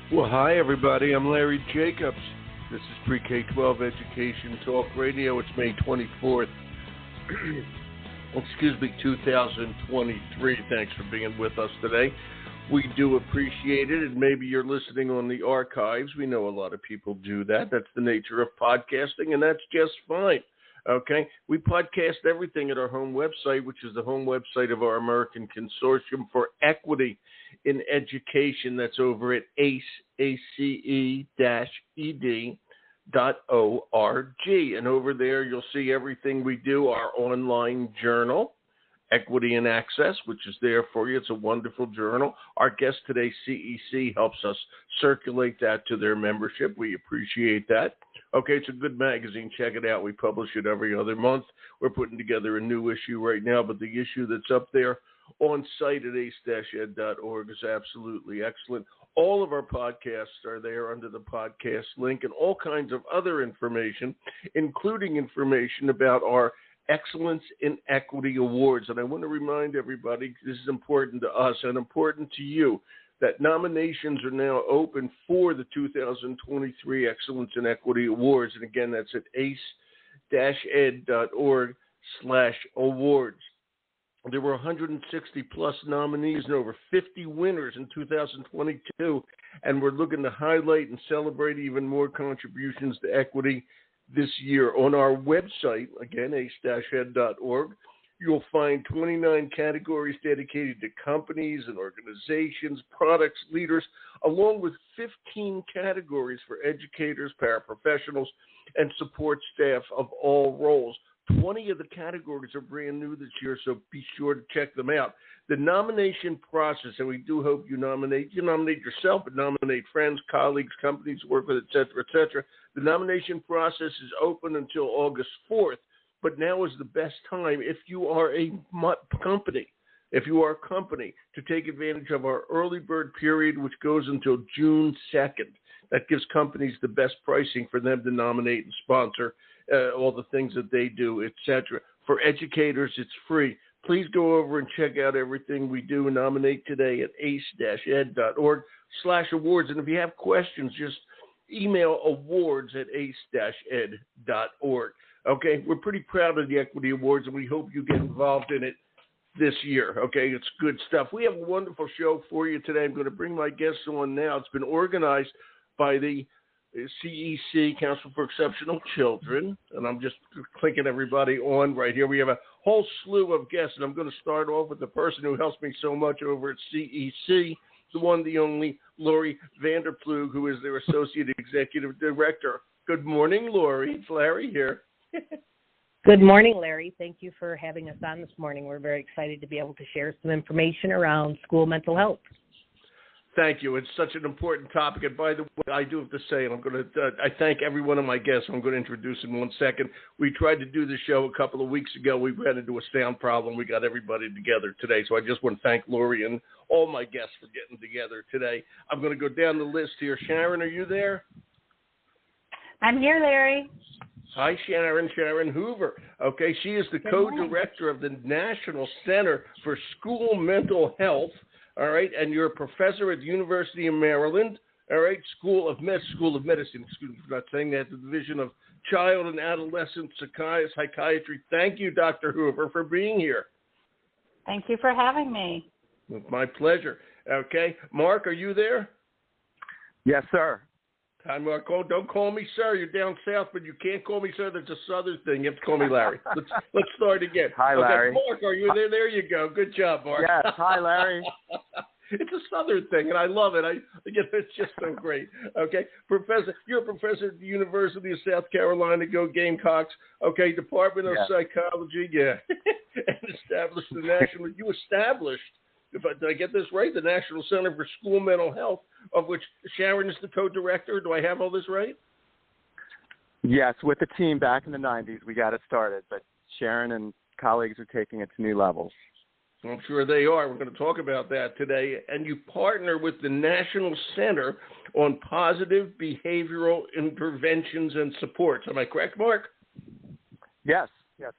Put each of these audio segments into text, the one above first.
Well, hi, everybody. I'm Larry Jacobs. This is Pre-K-12 Education Talk Radio. It's May 24th, 2023. Thanks for being with us today. We do appreciate it, and maybe you're listening on the archives. We know a lot of people do that. That's the nature of podcasting, and that's just fine. Okay? We podcast everything at our home website, which is the home website of our American Consortium for Equity in Education. That's over at ace-ed.org. And over there, you'll see everything we do, our online journal, Equity and Access, which is there for you. It's a wonderful journal. Our guest today, CEC, helps us circulate that to their membership. We appreciate that. Okay, it's a good magazine. Check it out. We publish it every other month. We're putting together a new issue right now, but the issue that's up there on site at ace-ed.org is absolutely excellent. All of our podcasts are there under the podcast link, and all kinds of other information, including information about our Excellence in Equity Awards. And I want to remind everybody, this is important to us and important to you, that nominations are now open for the 2023 Excellence in Equity Awards. And again, that's at ace-ed.org/awards. There were 160 plus nominees and over 50 winners in 2022. And we're looking to highlight and celebrate even more contributions to equity this year. On our website, again, ace-ed.org, you'll find 29 categories dedicated to companies and organizations, products, leaders, along with 15 categories for educators, paraprofessionals, and support staff of all roles. 20 of the categories are brand new this year, so be sure to check them out. The nomination process, and we do hope you nominate yourself, but nominate friends, colleagues, companies you work with, et cetera, et cetera. The nomination process is open until August 4th, but now is the best time if you are a company, to take advantage of our early bird period, which goes until June 2nd. That gives companies the best pricing for them to nominate and sponsor all the things that they do, et cetera. For educators, it's free. Please go over and check out everything we do and nominate today at ace-ed.org/awards. And if you have questions, just email awards@ace-ed.org. Okay, we're pretty proud of the Equity Awards, and we hope you get involved in it this year. Okay, it's good stuff. We have a wonderful show for you today. I'm going to bring my guests on now. It's been organized by the CEC, Council for Exceptional Children, and I'm just clicking everybody on right here. We have a whole slew of guests, and I'm going to start off with the person who helps me so much over at CEC, the one, the only, Lori Vanderplug, who is their Associate Executive Director. Good morning, Lori. It's Larry here. Good morning, Larry. Thank you for having us on this morning. We're very excited to be able to share some information around school mental health. Thank you. It's such an important topic. And by the way, I do have to say, and I thank every one of my guests. I'm going to introduce in 1 second. We tried to do the show a couple of weeks ago. We ran into a sound problem. We got everybody together today. So I just want to thank Lori and all my guests for getting together today. I'm going to go down the list here. Sharon, are you there? I'm here, Larry. Hi, Sharon. Sharon Hoover. Okay, she is the co-director of the National Center for School Mental Health. All right, and you're a professor at the University of Maryland. All right, School of Medicine. Excuse me for not saying that. The Division of Child and Adolescent Psychiatry. Thank you, Dr. Hoover, for being here. Thank you for having me. My pleasure. Okay, Mark, are you there? Yes, sir. Hi, Mark. Oh, don't call me sir. You're down south, but you can't call me sir. That's a southern thing. You have to call me Larry. Let's start again. Hi, Larry. Okay, Mark, are you there? There you go. Good job, Mark. Yes. Hi, Larry. It's a southern thing, and I love it. It's just so great. Okay, you're a professor at the University of South Carolina. Go Gamecocks. Okay, Department of Psychology. Yeah, and established the national. You established. Did I get this right? The National Center for School Mental Health, of which Sharon is the co-director. Do I have all this right? Yes, with the team back in the 90s, we got it started, but Sharon and colleagues are taking it to new levels. I'm sure they are. We're going to talk about that today. And you partner with the National Center on Positive Behavioral Interventions and Supports. Am I correct, Mark? Yes,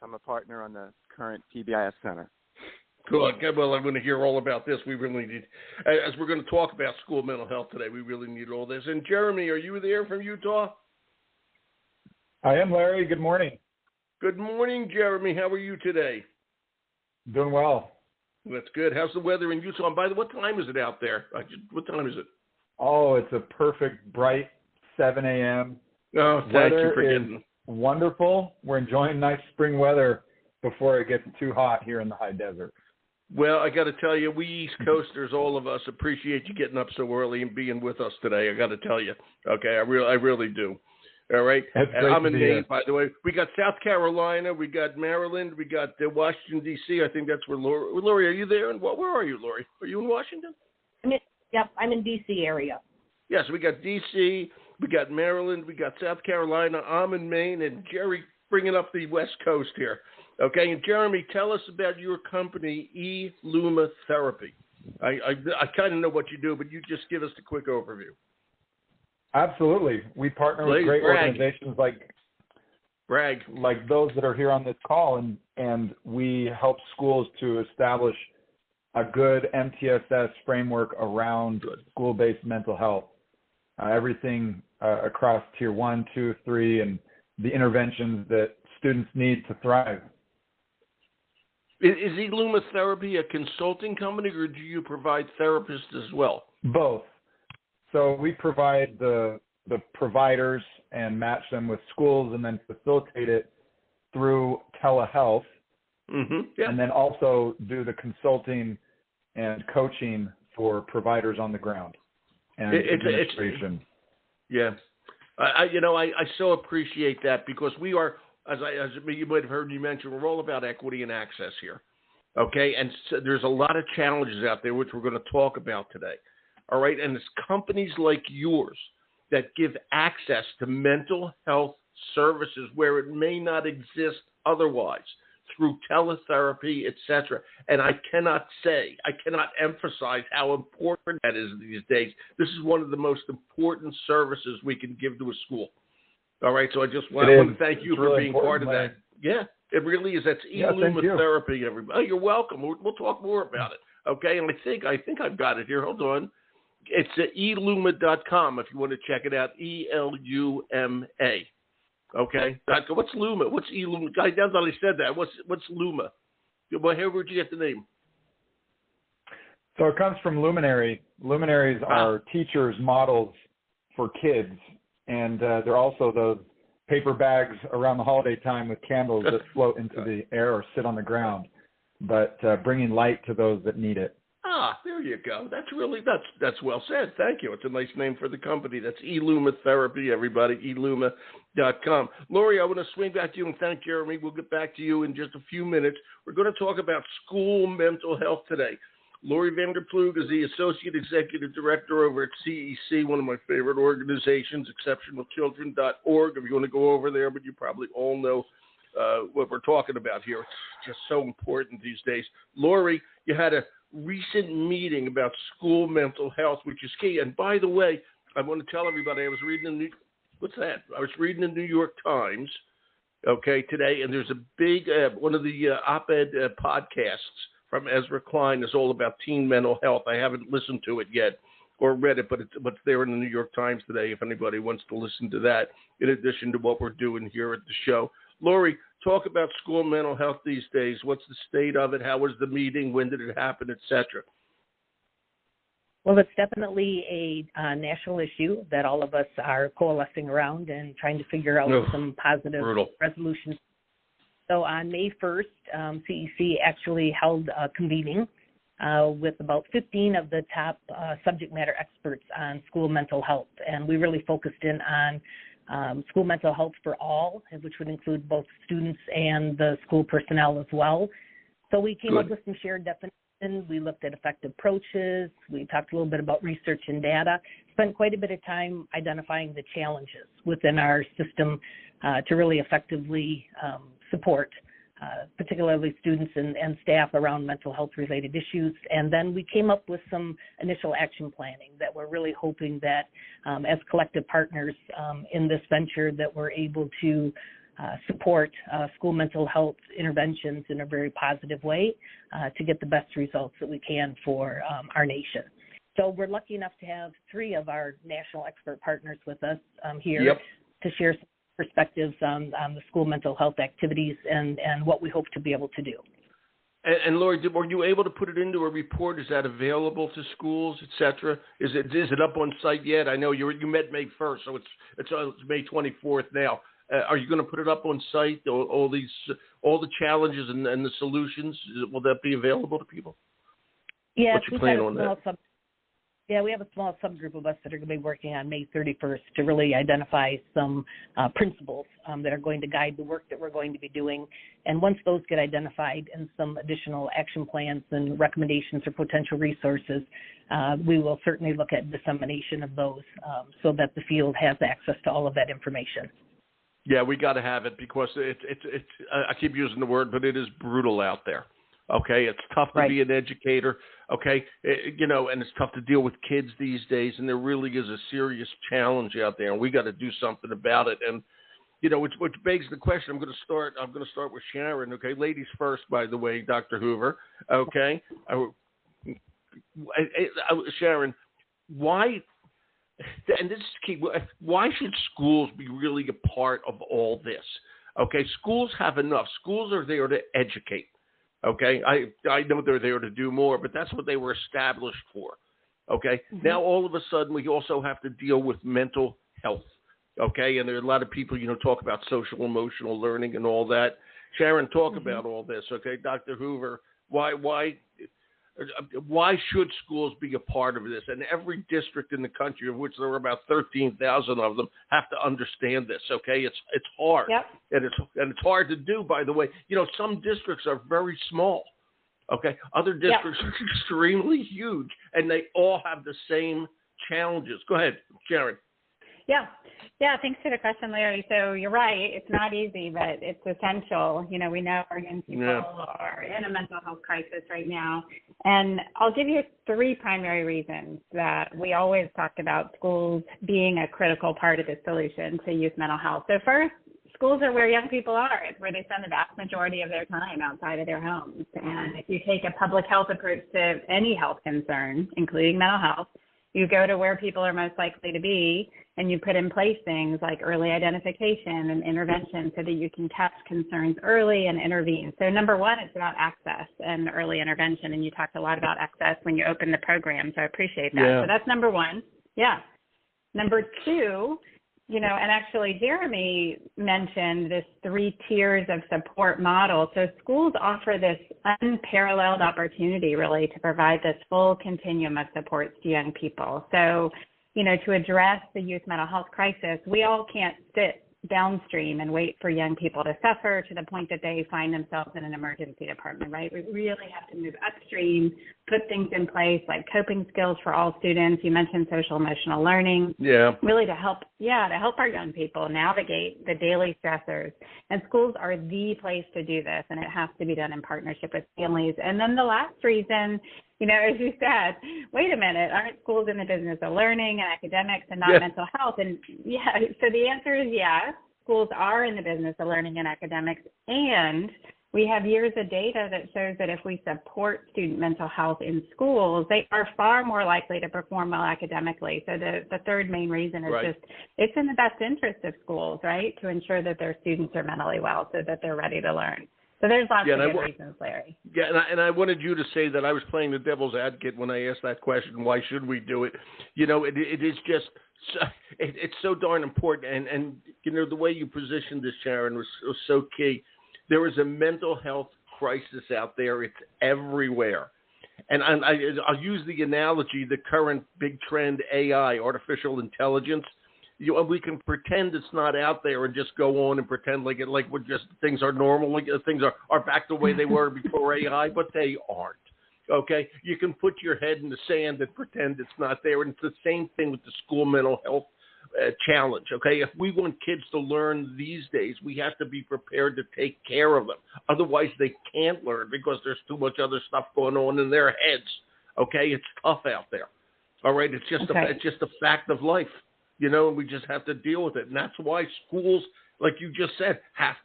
I'm a partner on the current PBIS Center. Cool. Okay, well, I'm going to hear all about this. We really need, as we're going to talk about school mental health today, we really need all this. And Jeremy, are you there from Utah? I am, Larry. Good morning. Good morning, Jeremy. How are you today? Doing well. That's good. How's the weather in Utah? And by the way, what time is it out there? What time is it? Oh, it's a perfect, bright 7 a.m. Oh, thank you for getting. Wonderful. We're enjoying nice spring weather before it gets too hot here in the high desert. Well, I got to tell you, we East Coasters, all of us, appreciate you getting up so early and being with us today. I got to tell you. Okay, I really do. All right. And I'm in Maine, by the way. We got South Carolina, we got Maryland, we got Washington, D.C. I think that's where Lori, are you there? And where are you, Lori? Are you in Washington? I'm in D.C. area. Yes, we got D.C., we got Maryland, we got South Carolina. I'm in Maine, and Jerry bringing up the West Coast here. Okay, and Jeremy, tell us about your company, eLuma Therapy. I kind of know what you do, but you just give us a quick overview. Absolutely. We partner with great organizations like those that are here on this call, and we help schools to establish a good MTSS framework around school-based mental health. Everything across Tier 1, 2, 3, and the interventions that students need to thrive. Is eLuma Therapy a consulting company, or do you provide therapists as well? Both. So we provide the providers and match them with schools and then facilitate it through telehealth. Mm-hmm. Yeah. And then also do the consulting and coaching for providers on the ground and administration. Yeah. I so appreciate that, because we are, as you might have heard me mention, we're all about equity and access here. Okay. And so there's a lot of challenges out there, which we're going to talk about today. All right. And it's companies like yours that give access to mental health services where it may not exist otherwise, through teletherapy, etc. And I cannot emphasize how important that is these days. This is one of the most important services we can give to a school. All right. So I want to thank you for being part of that. Yeah, it really is. That's eLuma Therapy, everybody. Oh, you're welcome. We'll talk more about it. Okay. And I think I've got it here. Hold on. It's at eluma.com if you want to check it out. ELUMA. Okay. What's Luma? What's eLuma? I doubt I said that. What's Luma? Well, where'd you get the name? So it comes from Luminary. Luminaries are teachers' models for kids, and they're also those paper bags around the holiday time with candles that float into the air or sit on the ground, but bringing light to those that need it. There you go. That's well said. Thank you. It's a nice name for the company. That's eLuma Therapy, everybody, eluma.com. Lori, I want to swing back to you and thank Jeremy. We'll get back to you in just a few minutes. We're going to talk about school mental health today. Lori Vanderplug is the Associate Executive Director over at CEC, one of my favorite organizations, exceptionalchildren.org, if you want to go over there, but you probably all know what we're talking about here. It's just so important these days. Lori, you had a recent meeting about school mental health, which is key. And by the way, I want to tell everybody, I was reading the New York Times, today, and there's a big, one of the op-ed podcasts from Ezra Klein is all about teen mental health. I haven't listened to it yet or read it, but it's there in the New York Times today if anybody wants to listen to that, in addition to what we're doing here at the show. Lori, talk about school mental health these days. What's the state of it? How was the meeting? When did it happen, et cetera? Well, it's definitely a national issue that all of us are coalescing around and trying to figure out some positive resolutions. So on May 1st, CEC actually held a convening with about 15 of the top subject matter experts on school mental health. And we really focused in on school mental health for all, which would include both students and the school personnel as well. So we came up with some shared definitions. We looked at effective approaches. We talked a little bit about research and data. Spent quite a bit of time identifying the challenges within our system to really effectively support particularly students and staff around mental health related issues. And then we came up with some initial action planning that we're really hoping that as collective partners in this venture that we're able to support school mental health interventions in a very positive way to get the best results that we can for our nation. So we're lucky enough to have 3 of our national expert partners with us here to share some perspectives on the school mental health activities and what we hope to be able to do. And Lori, were you able to put it into a report? Is that available to schools, et cetera? Is it up on site yet? I know you met May 1st, so it's May 24th now. Are you going to put it up on site? All the challenges and the solutions. Will that be available to people? Yeah, what's your plan on that? We have a small subgroup of us that are going to be working on May 31st to really identify some principles that are going to guide the work that we're going to be doing. And once those get identified and some additional action plans and recommendations or potential resources, we will certainly look at dissemination of those so that the field has access to all of that information. Yeah, we got to have it because it's I keep using the word, but it is brutal out there. Okay, it's tough to be an educator. Okay, and it's tough to deal with kids these days, and there really is a serious challenge out there, and we got to do something about it. And which begs the question. I'm going to start with Sharon. Okay, ladies first, by the way, Dr. Hoover. Okay, Sharon, why? And this is key. Why should schools be really a part of all this? Okay, schools have enough. Schools are there to educate. Okay, I know they're there to do more, but that's what they were established for. Okay, Now all of a sudden we also have to deal with mental health. Okay, and there are a lot of people, talk about social emotional learning and all that. Sharon, talk about all this. Okay, Dr. Hoover, why should schools be a part of this? And every district in the country, of which there are about 13,000 of them, have to understand this. Okay, it's hard, and it's hard to do. By the way, some districts are very small. Okay, other districts are extremely huge, and they all have the same challenges. Go ahead, Sharon. Yeah, thanks for the question, Larry. So you're right. It's not easy, but it's essential. We know our young people are in a mental health crisis right now. And I'll give you 3 primary reasons that we always talk about schools being a critical part of the solution to youth mental health. So first, schools are where young people are. It's where they spend the vast majority of their time outside of their homes. And if you take a public health approach to any health concern, including mental health, you go to where people are most likely to be, and you put in place things like early identification and intervention so that you can catch concerns early and intervene. So number 1, it's about access and early intervention, and you talked a lot about access when you opened the program, so I appreciate that. So that's number 1. Number 2, and actually Jeremy mentioned this 3 tiers of support model. So schools offer this unparalleled opportunity really to provide this full continuum of supports to young people. So, to address the youth mental health crisis, we all can't sit downstream and wait for young people to suffer to the point that they find themselves in an emergency department, right? We really have to move upstream, put things in place like coping skills for all students. You mentioned social emotional learning. Really to help our young people navigate the daily stressors. And schools are the place to do this, and it has to be done in partnership with families. And then the last reason, as you said, wait a minute, aren't schools in the business of learning and academics and not mental health? And so the answer is yes, schools are in the business of learning and academics, and we have years of data that shows that if we support student mental health in schools, they are far more likely to perform well academically. So the third main reason is just it's in the best interest of schools, right, to ensure that their students are mentally well so that they're ready to learn. So there's lots of good reasons, Larry. Yeah, and I wanted you to say that I was playing the devil's advocate when I asked that question, why should we do it? It is just, it's so darn important. And the way you positioned this, Sharon, was so key. There is a mental health crisis out there. It's everywhere. And I'll use the analogy, the current big trend, AI, artificial intelligence. We can pretend it's not out there and just go on and pretend like we're just things are normal, like things are back the way they were before AI, but they aren't. Okay, you can put your head in the sand and pretend it's not there, and it's the same thing with the school mental health challenge. Okay, if we want kids to learn these days, we have to be prepared to take care of them. Otherwise, they can't learn because there's too much other stuff going on in their heads. Okay, it's tough out there. All right, it's just a fact of life. And we just have to deal with it. And that's why schools like you just said, have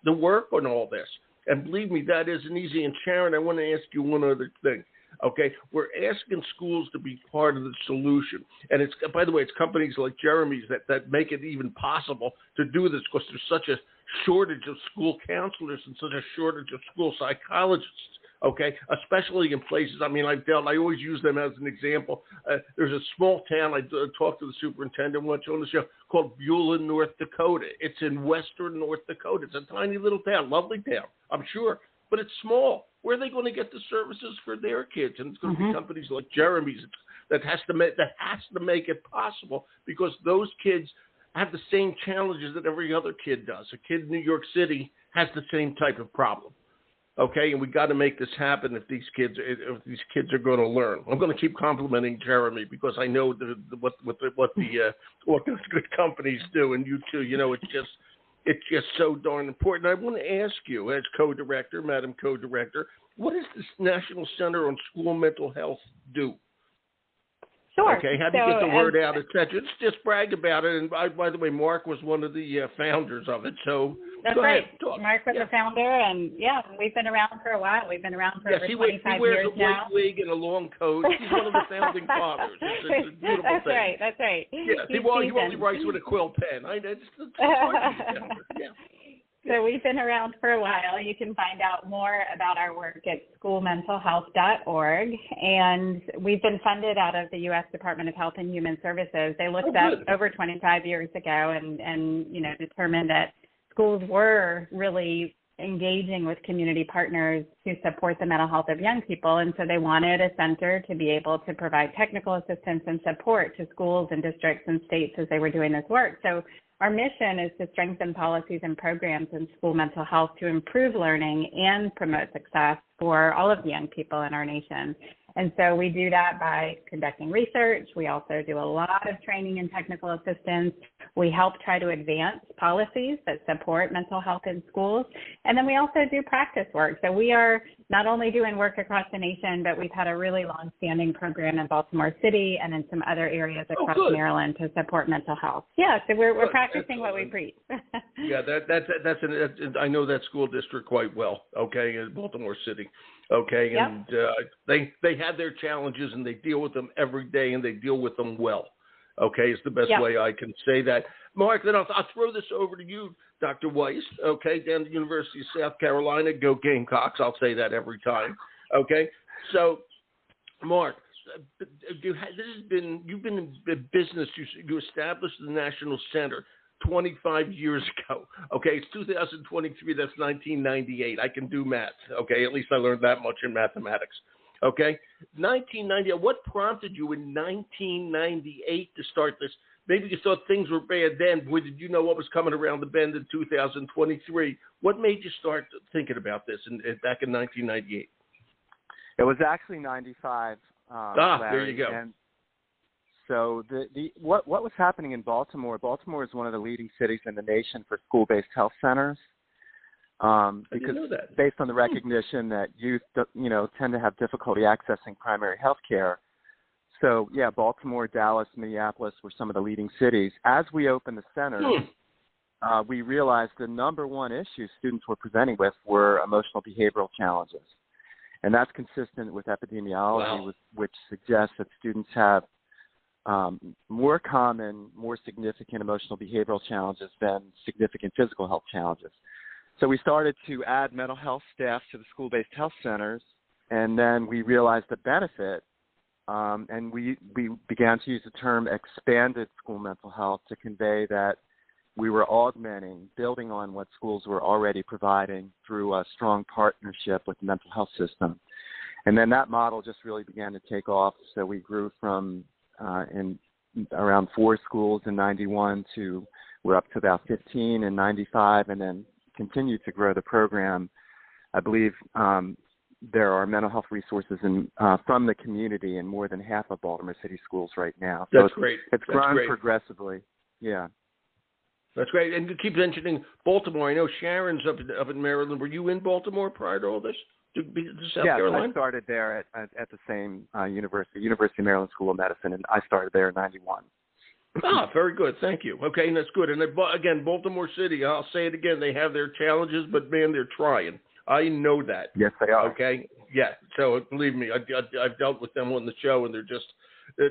to work on all this. And believe me, that isn't easy. And Sharon, I want to ask you one other thing. Okay, we're asking schools to be part of the solution. And it's, by the way, it's companies like Jeremy's that make it even possible to do this, because there's such a shortage of school counselors and such a shortage of school psychologists. Okay, especially in places, I always use them as an example. There's a small town, I talked to the superintendent once on the show, called Beulah, North Dakota. It's in western North Dakota. It's a tiny little town, lovely town, I'm sure, but it's small. Where are they going to get the services for their kids? And it's going to be companies like Jeremy's that has to make it possible, because those kids have the same challenges that every other kid does. A kid in New York City has the same type of problem. Okay, and we got to make this happen if these kids are going to learn. I'm going to keep complimenting Jeremy, because I know what those good companies do, and you too. It's just so darn important. I want to ask you, as co-director, Madam Co-Director, what does this National Center on School Mental Health do? Sure. Okay, how do you get the word out, et cetera? Just brag about it. And by the way, Mark was one of the founders of it. So that's right. Mark was the founder, and we've been around for a while. We've been around for over 25 years now. He wears a white wig and a long coat. He's one of the founding fathers. It's a beautiful thing. That's right. Yeah, he only writes with a quill pen. It's hard to get. Yeah. So we've been around for a while. You can find out more about our work at schoolmentalhealth.org. And we've been funded out of the U.S. Department of Health and Human Services. They looked at over 25 years ago and determined that schools were really engaging with community partners to support the mental health of young people. And so they wanted a center to be able to provide technical assistance and support to schools and districts and states as they were doing this work. So our mission is to strengthen policies and programs in school mental health to improve learning and promote success for all of the young people in our nation. And so we do that by conducting research. We also do a lot of training and technical assistance. We help try to advance policies that support mental health in schools. And then we also do practice work. So we are not only doing work across the nation, but we've had a really long-standing program in Baltimore City and in some other areas across Maryland to support mental health. Yeah, so we're practicing what we preach. Yeah, I know that school district quite well, okay, in Baltimore City. Okay, and they have their challenges, and they deal with them every day, and they deal with them well. Okay, is the best way I can say that. Mark, then I'll throw this over to you, Dr. Weiss, okay, down at the University of South Carolina. Go Gamecocks, I'll say that every time. Okay, so, Mark, you've been in business. You established the National Center 25 years ago. Okay, it's 2023. That's 1998. I can do math. Okay, at least I learned that much in mathematics. Okay, 1998. What prompted you in 1998 to start this? Maybe you thought things were bad then. Boy, did you know what was coming around the bend in 2023? What made you start thinking about this back in 1998? It was actually 95. There you go. And so what was happening in Baltimore? Baltimore is one of the leading cities in the nation for school-based health centers. Because based on the recognition that youth, tend to have difficulty accessing primary health care. So, Baltimore, Dallas, Minneapolis were some of the leading cities. As we opened the center, we realized the number one issue students were presenting with were emotional behavioral challenges. And that's consistent with epidemiology, which suggests that students have more common, more significant emotional behavioral challenges than significant physical health challenges. So we started to add mental health staff to the school-based health centers, and then we realized the benefit, and we began to use the term expanded school mental health to convey that we were augmenting, building on what schools were already providing through a strong partnership with the mental health system. And then that model just really began to take off. So we grew from in around 4 schools in 91 to we're up to about 15 in 95, and then continue to grow the program. I believe there are mental health resources from the community in more than half of Baltimore City schools right now. So That's great. It's grown progressively. Yeah. That's great. And you keep mentioning Baltimore. I know Sharon's up in Maryland. Were you in Baltimore prior to all this? To South Carolina? I started there at the same University of Maryland School of Medicine, and I started there in 91. Very good. Thank you. Okay, and that's good. And again, Baltimore City, I'll say it again, they have their challenges, but, man, they're trying. I know that. Yes, they are. Okay? Yeah. So believe me, I've dealt with them on the show, and they're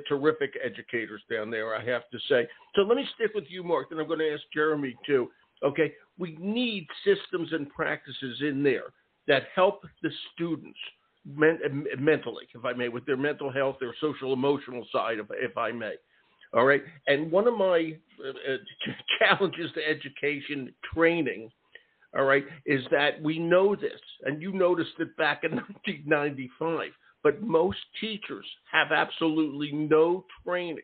terrific educators down there, I have to say. So let me stick with you, Mark, and I'm going to ask Jeremy, too. Okay? We need systems and practices in there that help the students mentally, if I may, with their mental health, their social emotional side, if I may. All right. And one of my challenges to education training, all right, is that we know this, and you noticed it back in 1995, but most teachers have absolutely no training.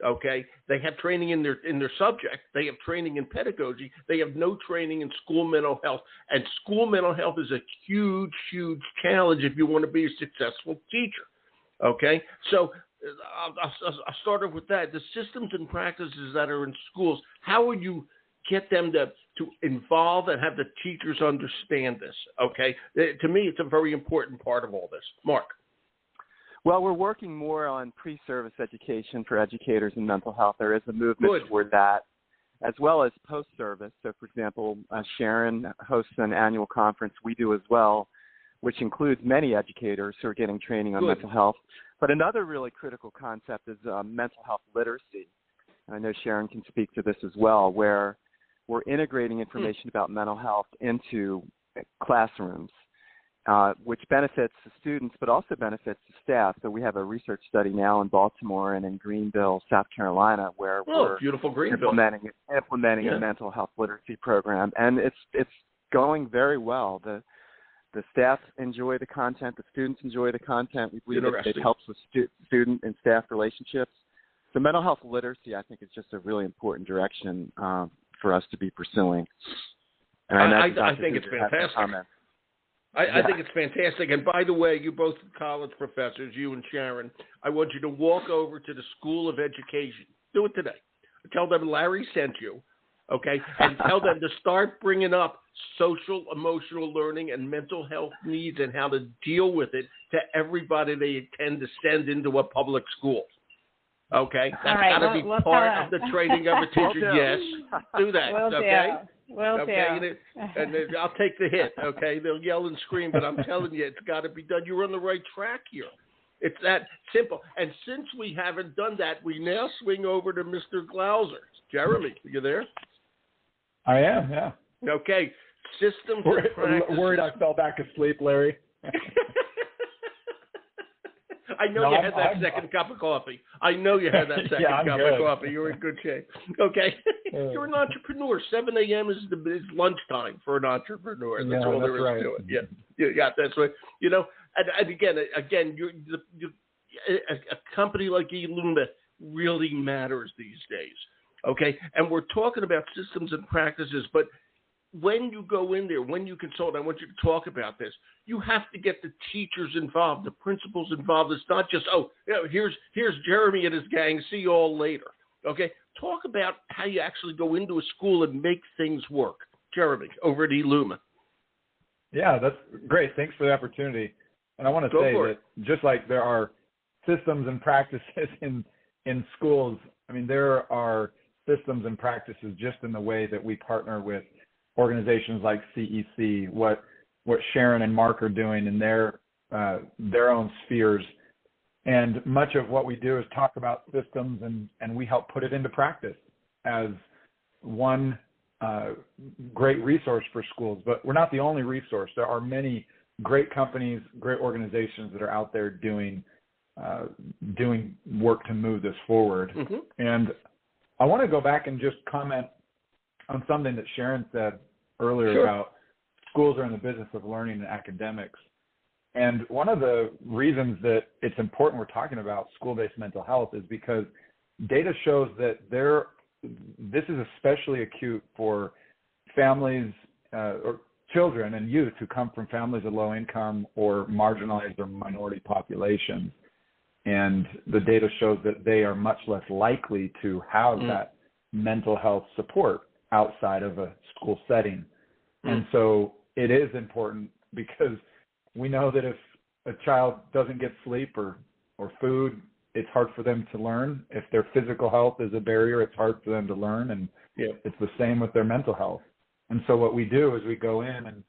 Okay, they have training in their subject. They have training in pedagogy. They have no training in school mental health. And school mental health is a huge, huge challenge if you want to be a successful teacher. Okay, so I'll start off with that. The systems and practices that are in schools, how would you get them to involve and have the teachers understand this? Okay, to me, it's a very important part of all this. Mark. Well, we're working more on pre-service education for educators in mental health. There is a movement toward that, as well as post-service. So, for example, Sharon hosts an annual conference. We do as well, which includes many educators who are getting training on mental health. But another really critical concept is mental health literacy. And I know Sharon can speak to this as well, where we're integrating information about mental health into classrooms. Which benefits the students, but also benefits the staff. So we have a research study now in Baltimore and in Greenville, South Carolina, where we're implementing a mental health literacy program, and it's going very well. The staff enjoy the content, the students enjoy the content. We believe it helps with student and staff relationships. So mental health literacy, I think, is just a really important direction for us to be pursuing. And I think it's fantastic. I think it's fantastic. And by the way, you both college professors, you and Sharon, I want you to walk over to the School of Education. Do it today. Tell them Larry sent you, okay? And tell them to start bringing up social, emotional learning and mental health needs and how to deal with it to everybody they intend to send into a public school. Okay? That's got to be part of the training of a teacher. Yes. Do that. Okay? Okay, and I'll take the hit, okay? They'll yell and scream, but I'm telling you, it's got to be done. You're on the right track here. It's that simple. And since we haven't done that, we now swing over to Mr. Glauser. Jeremy, are you there? I am, yeah. Okay, systems and practices. Worried I fell back asleep, Larry. I know you had that second cup of coffee. I know you had that second cup of coffee. You're in good shape. Okay. You're an entrepreneur. 7 a.m. is lunchtime for an entrepreneur. That's all there is to it. Yeah, that's right. You know, and again, a company like Illuma really matters these days. Okay. And we're talking about systems and practices, but when you go in there, when you consult, I want you to talk about this. You have to get the teachers involved, the principals involved. It's not just, here's Jeremy and his gang. See you all later. Okay? Talk about how you actually go into a school and make things work. Jeremy, over at Illuma. Yeah, that's great. Thanks for the opportunity. And I want to say that just like there are systems and practices in schools, I mean, there are systems and practices just in the way that we partner with organizations like CEC, what Sharon and Mark are doing in their own spheres. And much of what we do is talk about systems, and we help put it into practice as one great resource for schools. But we're not the only resource. There are many great companies, great organizations that are out there doing work to move this forward. Mm-hmm. And I want to go back and just comment on something that Sharon said earlier about schools are in the business of learning and academics. And one of the reasons that it's important we're talking about school-based mental health is because data shows that this is especially acute for families or children and youth who come from families of low income or marginalized or minority populations. And the data shows that they are much less likely to have that mental health support outside of a school setting. And so it is important because we know that if a child doesn't get sleep or food it's hard for them to learn. If their physical health is a barrier, it's hard for them to learn. And it's the same with their mental health. And so what we do is we go in, and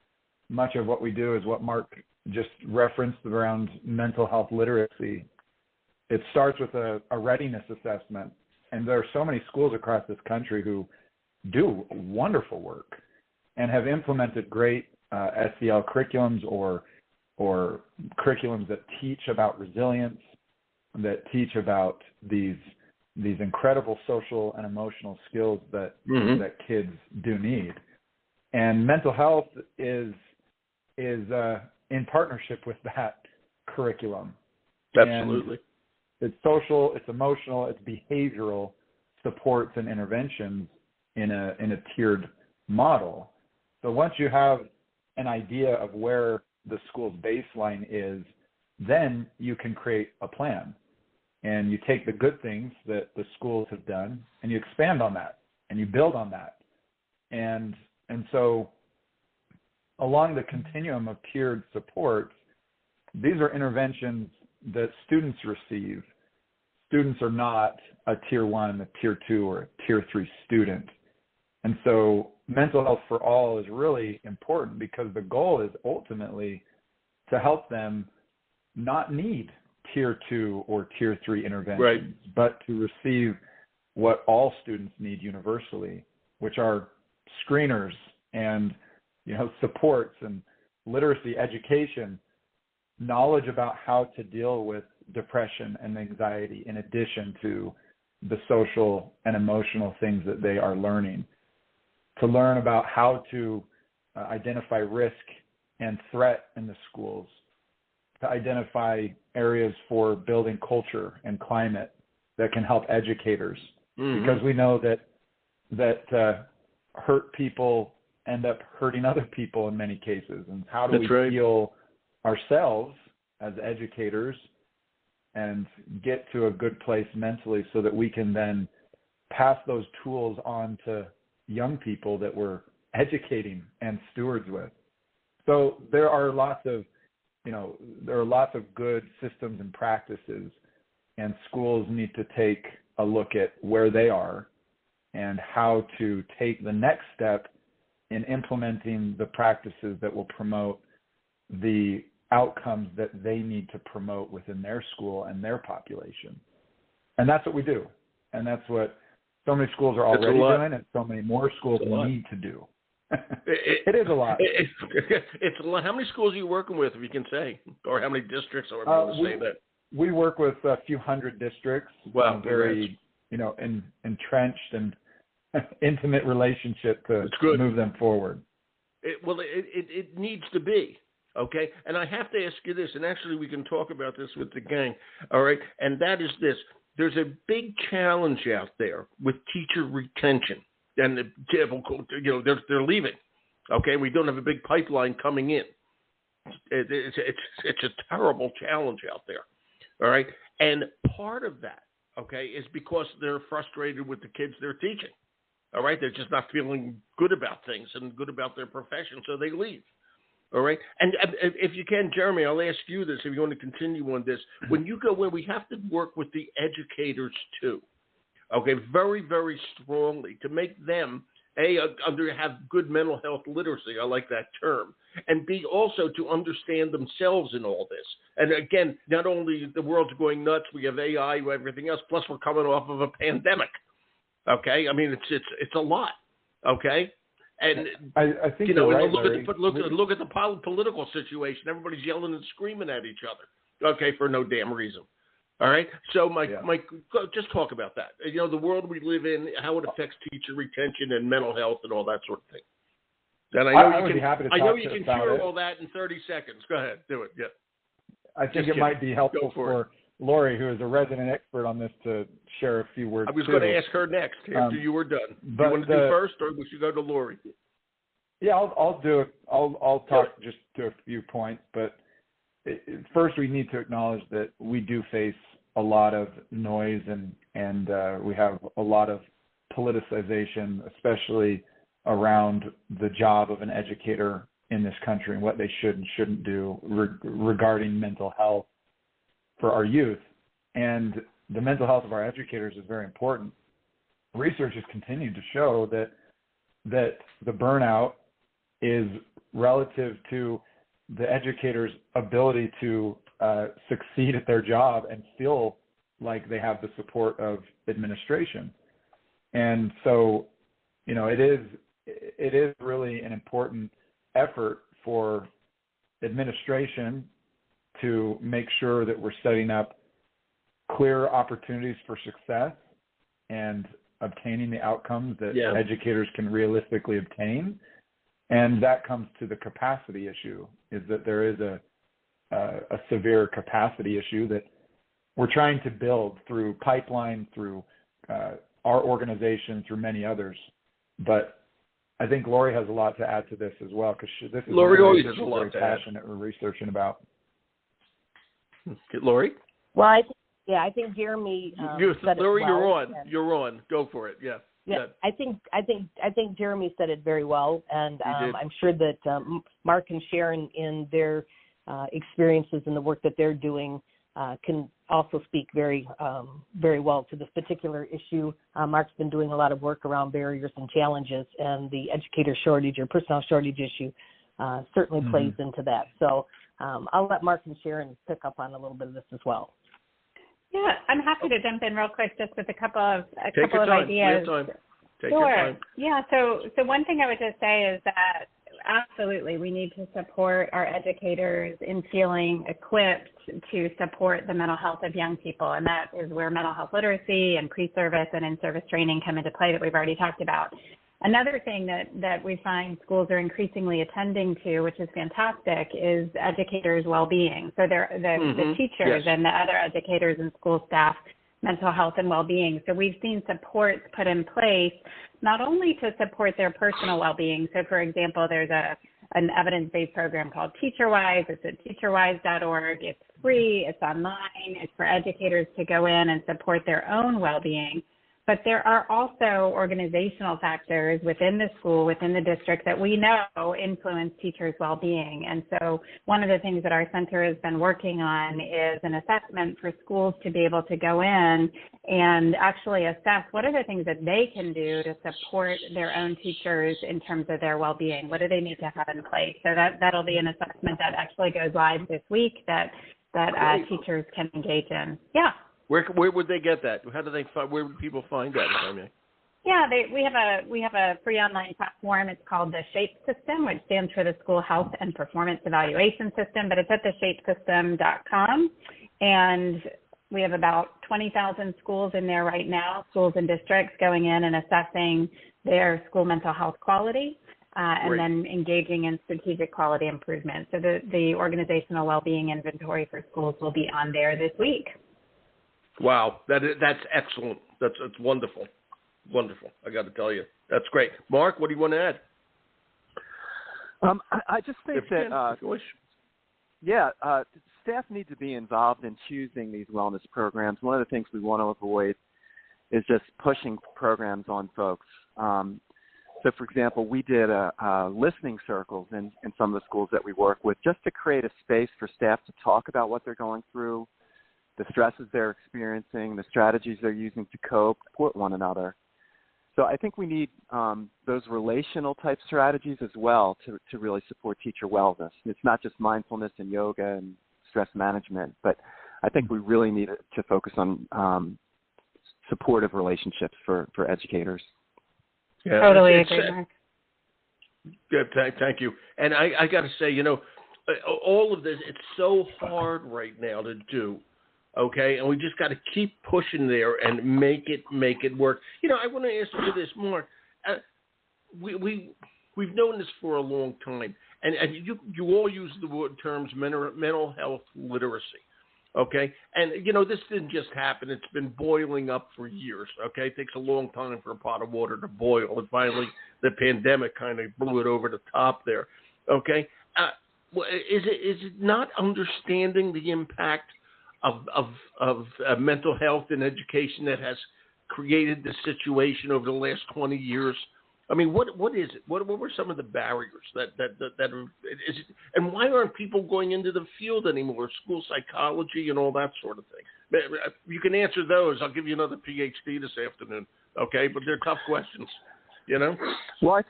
much of what we do is what Mark just referenced around mental health literacy. It starts with a readiness assessment. And there are so many schools across this country who do wonderful work and have implemented great SEL curriculums or curriculums that teach about resilience, that teach about these incredible social and emotional skills that kids do need. And mental health is in partnership with that curriculum. Absolutely. And it's social, it's emotional, it's behavioral supports and interventions in a tiered model. So once you have an idea of where the school's baseline is, then you can create a plan. And you take the good things that the schools have done and you expand on that and you build on that. And so along the continuum of tiered supports, these are interventions that students receive. Students are not a tier 1, a tier 2, or a tier 3 student. And so mental health for all is really important because the goal is ultimately to help them not need tier 2 or tier 3 interventions, but to receive what all students need universally, which are screeners and supports and literacy education, knowledge about how to deal with depression and anxiety in addition to the social and emotional things that they are learning, to learn about how to identify risk and threat in the schools, to identify areas for building culture and climate that can help educators, because we know that hurt people end up hurting other people in many cases. And how do we heal ourselves as educators and get to a good place mentally so that we can then pass those tools on to young people that we're educating and stewards with. So there are lots of good systems and practices, and schools need to take a look at where they are and how to take the next step in implementing the practices that will promote the outcomes that they need to promote within their school and their population. And that's what we do. And that's what so many schools are already doing, and so many more schools need to do. It is a lot. It's a lot. How many schools are you working with, if you can say, or how many districts, or whatever you say that? We work with a few hundred districts. Wow, very, entrenched and intimate relationship to move them forward. It needs to be. Okay, and I have to ask you this, and actually we can talk about this with the gang, all right, and that is this. There's a big challenge out there with teacher retention, and they're leaving, okay? We don't have a big pipeline coming in. It's a terrible challenge out there, all right? And part of that, okay, is because they're frustrated with the kids they're teaching, all right? They're just not feeling good about things and good about their profession, so they leave. All right. And if you can, Jeremy, I'll ask you this if you want to continue on this. When you go in, we have to work with the educators too. Okay. Very, very strongly to make them, have good mental health literacy. I like that term. And B, also to understand themselves in all this. And again, not only the world's going nuts, we have AI, we have everything else, plus we're coming off of a pandemic. Okay. I mean, it's a lot. Okay. And I think look at the political situation. Everybody's yelling and screaming at each other. Okay, for no damn reason. All right. So, Mike, just talk about that. The world we live in, how it affects teacher retention and mental health and all that sort of thing. And I know you can cure all that in 30 seconds. Go ahead, do it. Yeah. I think it might be helpful for Lori, who is a resident expert on this, to share a few words. I was going to ask her next after you were done. Do you want to do first, or we should go to Lori? Yeah, I'll do it. I'll talk just to a few points. But first, we need to acknowledge that we do face a lot of noise, and we have a lot of politicization, especially around the job of an educator in this country and what they should and shouldn't do regarding mental health for our youth. And the mental health of our educators is very important. Research has continued to show that the burnout is relative to the educator's ability to succeed at their job and feel like they have the support of administration. And so, it is really an important effort for administration to make sure that we're setting up clear opportunities for success and obtaining the outcomes that educators can realistically obtain. And that comes to the capacity issue, is that there is a severe capacity issue that we're trying to build through pipeline, through our organization, through many others. But I think Lori has a lot to add to this as well, because this is Lori always has a lot very passionate we're researching about. Lori? Well, I think Jeremy said Lori, it well. You're on. Go for it. Yeah. Yeah, I think Jeremy said it very well, and I'm sure that Mark and Sharon, in their experiences and the work that they're doing, can also speak very well to this particular issue. Mark's been doing a lot of work around barriers and challenges, and the educator shortage or personnel shortage issue certainly plays into that. So I'll let Mark and Sharon pick up on a little bit of this as well. Yeah, I'm happy to jump in real quick just with a couple of ideas. We have time. Take your time. Yeah, so one thing I would just say is that absolutely we need to support our educators in feeling equipped to support the mental health of young people, and that is where mental health literacy and pre-service and in-service training come into play that we've already talked about. Another thing that we find schools are increasingly attending to, which is fantastic, is educators' well-being. So the teachers and the other educators and school staff, mental health and well-being. So we've seen supports put in place not only to support their personal well-being. So, for example, there's an evidence-based program called TeacherWise. It's at teacherwise.org. It's free. It's online. It's for educators to go in and support their own well-being. But there are also organizational factors within the school, within the district, that we know influence teachers' well-being. And so one of the things that our center has been working on is an assessment for schools to be able to go in and actually assess what are the things that they can do to support their own teachers in terms of their well-being. What do they need to have in place? So that'll be an assessment that actually goes live this week that teachers can engage in. Yeah. Where would they get that? How do they find? Where would people find that? If I may? Yeah, we have a free online platform. It's called the SHAPE System, which stands for the School Health and Performance Evaluation System. But it's at theshapesystem.com, and we have about 20,000 schools in there right now. Schools and districts going in and assessing their school mental health quality. And then engaging in strategic quality improvement. So the organizational well-being inventory for schools will be on there this week. Wow, that's excellent. That's wonderful. Wonderful. I got to tell you, that's great. Mark, what do you want to add? I just think staff need to be involved in choosing these wellness programs. One of the things we want to avoid is just pushing programs on folks. So, for example, we did listening circles in some of the schools that we work with, just to create a space for staff to talk about what they're going through, the stresses they're experiencing, the strategies they're using to cope, support one another. So I think we need those relational type strategies as well to really support teacher wellness. It's not just mindfulness and yoga and stress management, but I think we really need to focus on supportive relationships for educators. Yeah, totally agree, Mark. Good, thank you. And I got to say, all of this, it's so hard right now to do. Okay, and we just got to keep pushing there and make it work. I want to ask you this, Mark. We've known this for a long time, and you all use the terms mental health literacy. Okay, and this didn't just happen. It's been boiling up for years. Okay, it takes a long time for a pot of water to boil, and finally the pandemic kind of blew it over the top there. Okay, is it not understanding the impact of mental health and education that has created this situation over the last 20 years? I mean, what is it? What were some of the barriers that are, and why aren't people going into the field anymore? School psychology and all that sort of thing. You can answer those. I'll give you another PhD this afternoon, okay? But they're tough questions, you know? Well, I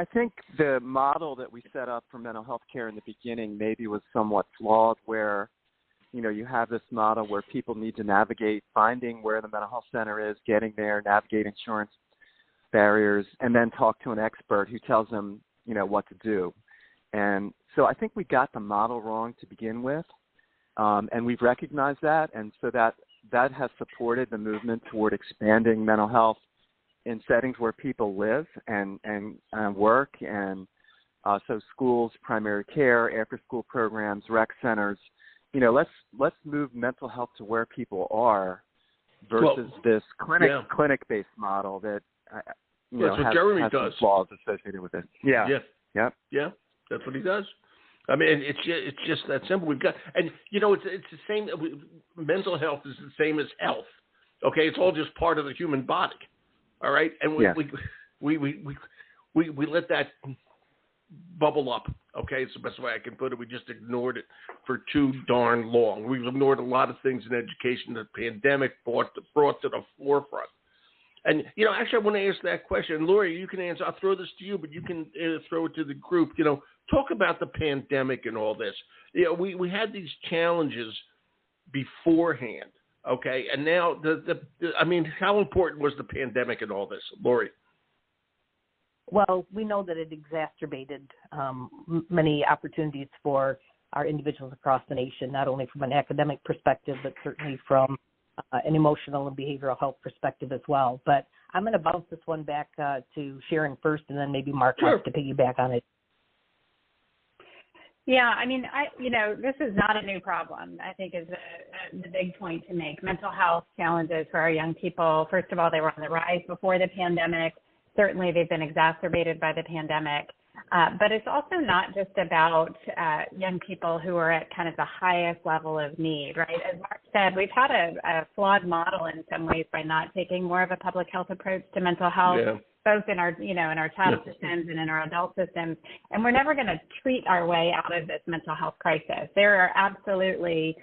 think the model that we set up for mental health care in the beginning maybe was somewhat flawed, where, you know, you have this model where people need to navigate finding where the mental health center is, getting there, navigate insurance barriers, and then talk to an expert who tells them, you know, what to do. And so I think we got the model wrong to begin with, and we've recognized that, and so that has supported the movement toward expanding mental health in settings where people live and work, and so schools, primary care, after-school programs, rec centers. You know, let's move mental health to where people are versus this clinic-based model that Jeremy does. Some flaws associated with it. Yeah. Yeah. That's what he does. I mean, it's just that simple. We've got, and you know, it's the same. Mental health is the same as health. Okay, it's all just part of the human body. All right, and we let that bubble up. Okay, it's the best way I can put it. We just ignored it for too darn long. We've ignored a lot of things in education that the pandemic brought to the forefront. And, you know, actually, I want to ask that question. Lori, you can answer. I'll throw this to you, but you can throw it to the group. You know, talk about the pandemic and all this. You know, we had these challenges beforehand, okay? And now, I mean, how important was the pandemic and all this? Lori? Well, we know that it exacerbated many opportunities for our individuals across the nation, not only from an academic perspective, but certainly from an emotional and behavioral health perspective as well. But I'm going to bounce this one back to Sharon first, and then maybe Mark wants to piggyback on it. Yeah, I mean, this is not a new problem, I think is the big point to make. Mental health challenges for our young people, first of all, they were on the rise before the pandemic. Certainly they've been exacerbated by the pandemic. But it's also not just about young people who are at kind of the highest level of need, right? As Mark said, we've had a flawed model in some ways by not taking more of a public health approach to mental health, both in our, in our child systems and in our adult systems. And we're never going to treat our way out of this mental health crisis. There are absolutely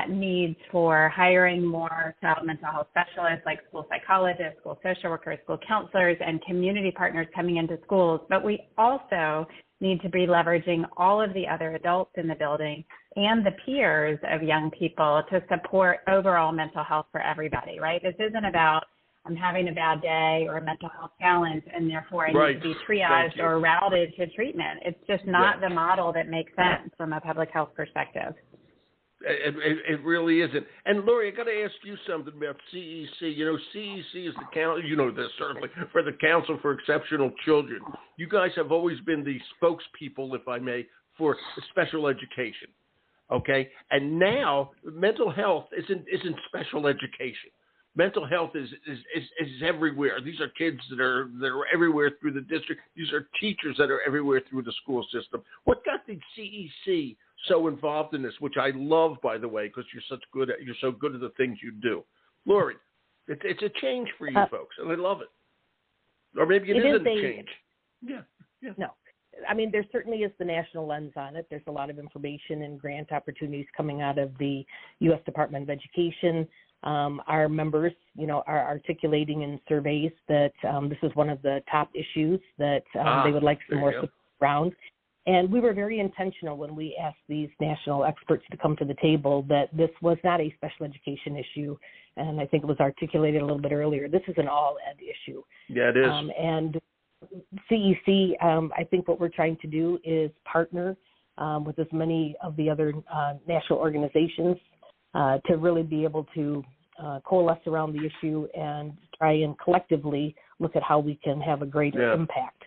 needs for hiring more child mental health specialists like school psychologists, school social workers, school counselors, and community partners coming into schools. But we also need to be leveraging all of the other adults in the building and the peers of young people to support overall mental health for everybody, right? This isn't about I'm having a bad day or a mental health challenge and therefore I need to be triaged or routed to treatment. It's just not the model that makes sense from a public health perspective. It really isn't. And Lori, I got to ask you something about CEC. You know, CEC is the council. You know this certainly for the Council for Exceptional Children. You guys have always been the spokespeople, if I may, for special education. Okay, and now mental health isn't special education. Mental health is everywhere. These are kids that are everywhere through the district. These are teachers that are everywhere through the school system. What got the CEC so involved in this, which I love, by the way, because you're so good at the things you do? Lori, it's a change for you folks, and I love it. Or maybe it isn't a change. Yeah. No. I mean, there certainly is the national lens on it. There's a lot of information and grant opportunities coming out of the U.S. Department of Education. Our members, are articulating in surveys that this is one of the top issues that they would like some more support around. And we were very intentional when we asked these national experts to come to the table that this was not a special education issue. And I think it was articulated a little bit earlier. This is an all-ed issue. Yeah, it is. And CEC, I think what we're trying to do is partner with as many of the other national organizations to really be able to coalesce around the issue and try and collectively look at how we can have a greater impact.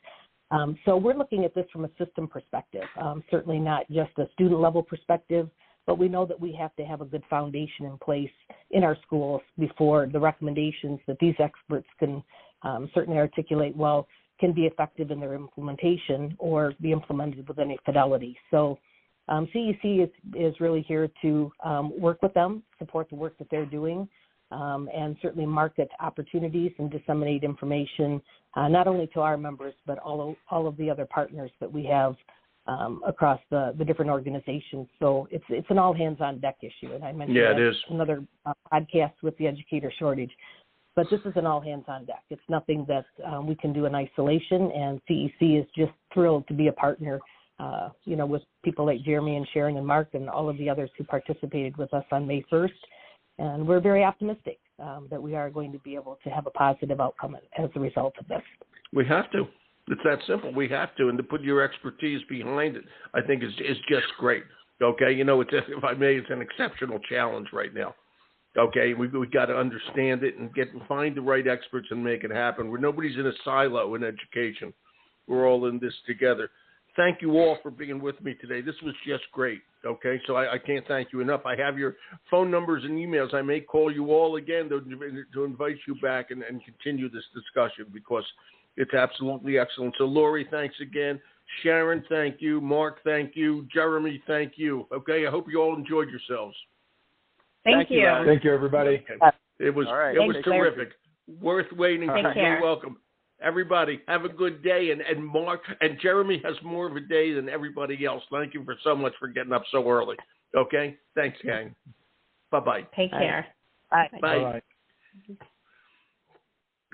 So we're looking at this from a system perspective, certainly not just a student level perspective, but we know that we have to have a good foundation in place in our schools before the recommendations that these experts can certainly articulate can be effective in their implementation or be implemented with any fidelity. So CEC is really here to work with them, support the work that they're doing, and certainly market opportunities and disseminate information not only to our members, but all of the other partners that we have across the different organizations. So it's an all hands on deck issue. And I mentioned it is another podcast with the educator shortage. But this is an all hands on deck. It's nothing that we can do in isolation, and CEC is just thrilled to be a partner, with people like Jeremy and Sharon and Mark and all of the others who participated with us on May 1st. And we're very optimistic that we are going to be able to have a positive outcome as a result of this. We have to. It's that simple. We have to. And to put your expertise behind it, I think is just great. Okay? If I may, it's an exceptional challenge right now. Okay, we got to understand it and find the right experts and make it happen. Nobody's in a silo in education. We're all in this together. Thank you all for being with me today. This was just great. Okay, so I can't thank you enough. I have your phone numbers and emails. I may call you all again to invite you back and continue this discussion because it's absolutely excellent. So, Lori, thanks again. Sharon, thank you. Mark, thank you. Jeremy, thank you. Okay, I hope you all enjoyed yourselves. Thank you. Thank you, everybody. It was right. It was terrific. Worth waiting. You're welcome. Everybody, have a good day. And Mark and Jeremy has more of a day than everybody else. Thank you so much for getting up so early. Okay? Thanks, gang. Bye-bye. Take care. Bye. Bye.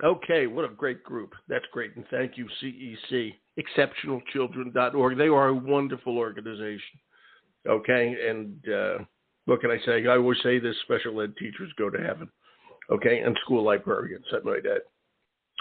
Okay, what a great group. That's great. And thank you, CEC, exceptionalchildren.org. They are a wonderful organization. Okay? And what can I say? I always say this, special ed teachers go to heaven. Okay? And school librarians, something like that.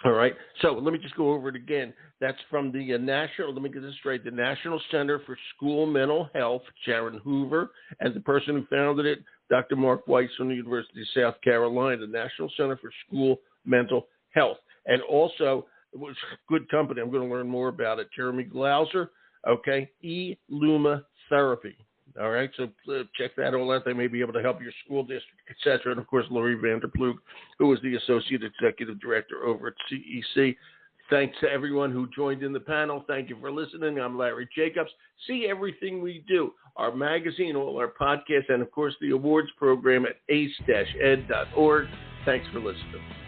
All right. So let me just go over it again. That's from the National, let me get this straight, the National Center for School Mental Health, Sharon Hoover, and the person who founded it, Dr. Mark Weiss from the University of South Carolina, the National Center for School Mental Health. And also, it was good company. I'm going to learn more about it. Jeremy Glauser, okay, E-Luma Therapy. All right, so check that all out. They may be able to help your school district, et cetera. And, of course, Lori Vanderploeg, who is the Associate Executive Director over at CEC. Thanks to everyone who joined in the panel. Thank you for listening. I'm Larry Jacobs. See everything we do, our magazine, all our podcasts, and, of course, the awards program at ace-ed.org. Thanks for listening.